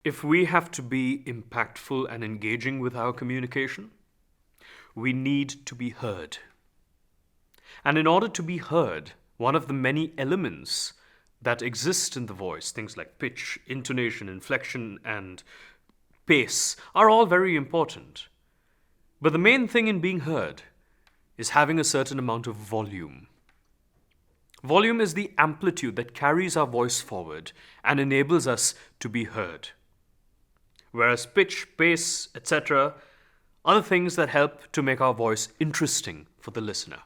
If we have to be impactful and engaging with our communication, we need to be heard. And in order to be heard, one of the many elements that exist in the voice, things like pitch, intonation, inflection, and pace, are all very important. But the main thing in being heard is having a certain amount of volume. Volume is the amplitude that carries our voice forward and enables us to be heard. Whereas pitch, pace, etc. are the things that help to make our voice interesting for the listener.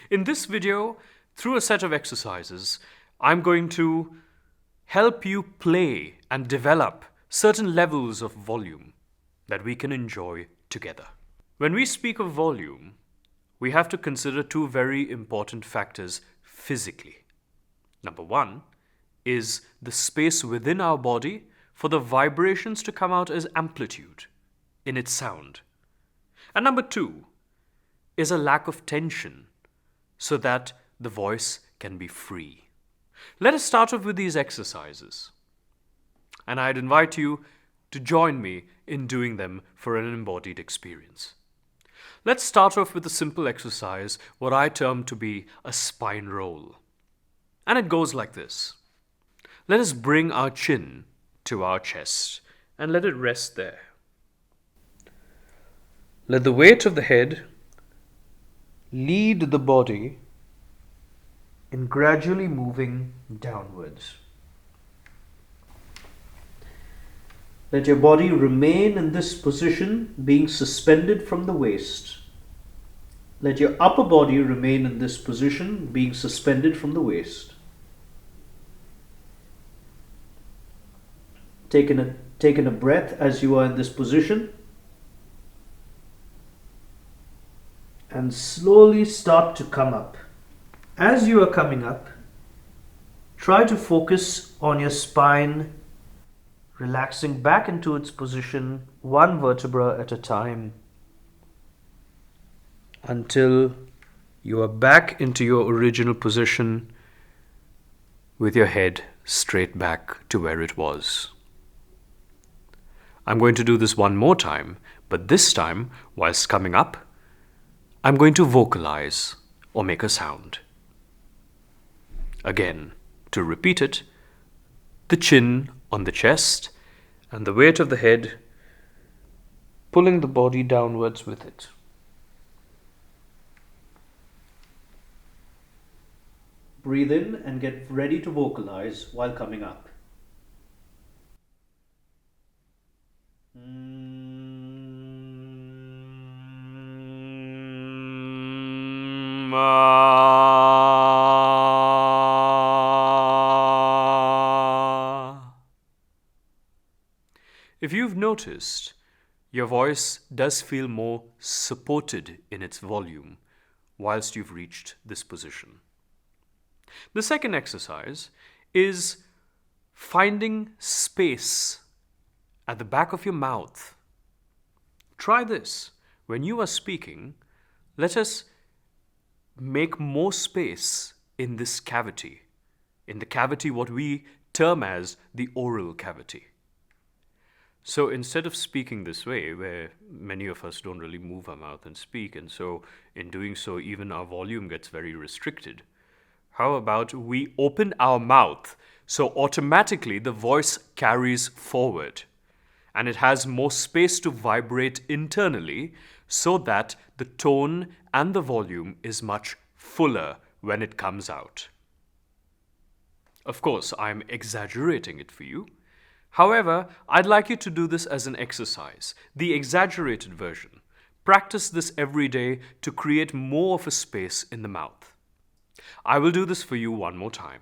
In this video, through a set of exercises, I'm going to help you play and develop certain levels of volume that we can enjoy together. When we speak of volume, we have to consider two very important factors physically. Number one is the space within our body for the vibrations to come out as amplitude in its sound. And number two is a lack of tension so that the voice can be free. Let us start off with these exercises. And I'd invite you to join me in doing them for an embodied experience. Let's start off with a simple exercise, what I term to be a spine roll. And it goes like this. Let us bring our chin to our chest and let it rest there. Let the weight of the head lead the body in gradually moving downwards. Let your body remain in this position, being suspended from the waist. Let your upper body remain in this position, being suspended from the waist. Taking a breath as you are in this position. And slowly start to come up. As you are coming up, try to focus on your spine, relaxing back into its position, one vertebra at a time, until you are back into your original position with your head straight back to where it was. I'm going to do this one more time, but this time, whilst coming up, I'm going to vocalize or make a sound. Again, to repeat it, the chin on the chest and the weight of the head pulling the body downwards with it. Breathe in and get ready to vocalize while coming up. If you've noticed, your voice does feel more supported in its volume whilst you've reached this position. The second exercise is finding space at the back of your mouth. Try this. When you are speaking, let us make more space in this cavity, in the cavity what we term as the oral cavity. So instead of speaking this way, where many of us don't really move our mouth and speak, and so in doing so, even our volume gets very restricted, how about we open our mouth so automatically the voice carries forward and it has more space to vibrate internally so that the tone and the volume is much fuller when it comes out. Of course, I'm exaggerating it for you. However, I'd like you to do this as an exercise, the exaggerated version. Practice this every day to create more of a space in the mouth. I will do this for you one more time.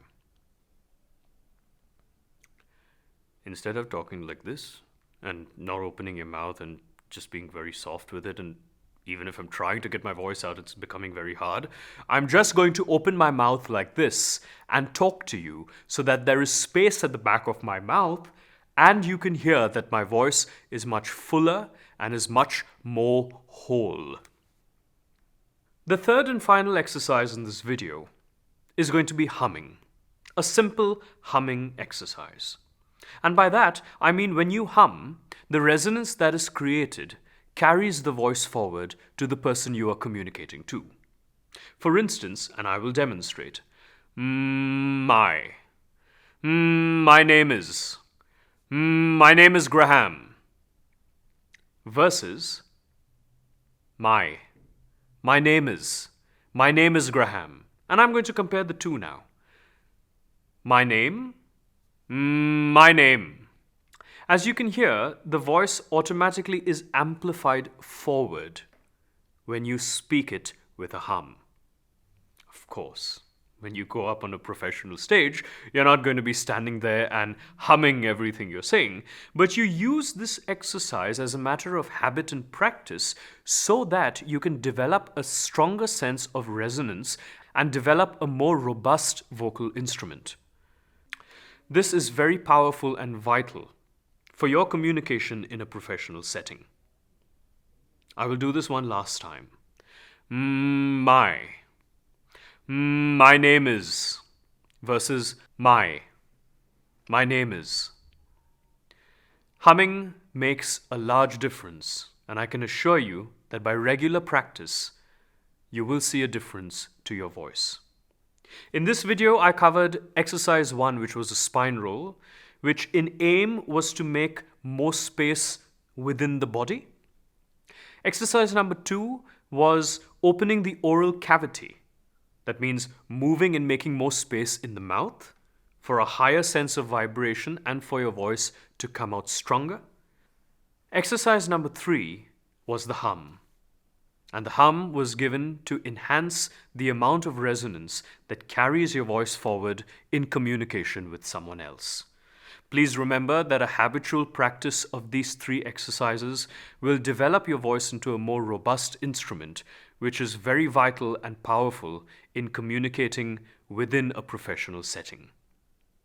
Instead of talking like this and not opening your mouth and just being very soft with it, and even if I'm trying to get my voice out, it's becoming very hard, I'm just going to open my mouth like this and talk to you so that there is space at the back of my mouth and you can hear that my voice is much fuller and is much more whole. The third and final exercise in this video is going to be humming, a simple humming exercise. And by that, I mean when you hum, the resonance that is created carries the voice forward to the person you are communicating to. For instance, and I will demonstrate, my name is, my name is Graham, versus my name is, my name is Graham. And I'm going to compare the two now. My name, my name. As you can hear, the voice automatically is amplified forward when you speak it with a hum. Of course, when you go up on a professional stage, you're not going to be standing there and humming everything you're saying, but you use this exercise as a matter of habit and practice so that you can develop a stronger sense of resonance and develop a more robust vocal instrument. This is very powerful and vital for your communication in a professional setting. I will do this one last time. My name is versus my name is. Humming makes a large difference, and I can assure you that by regular practice, you will see a difference to your voice. In this video, I covered exercise 1, which was a spine roll, which in aim was to make more space within the body. Exercise number 2 was opening the oral cavity. That means moving and making more space in the mouth for a higher sense of vibration and for your voice to come out stronger. Exercise number 3 was the hum. And the hum was given to enhance the amount of resonance that carries your voice forward in communication with someone else. Please remember that a habitual practice of these 3 exercises will develop your voice into a more robust instrument, which is very vital and powerful in communicating within a professional setting.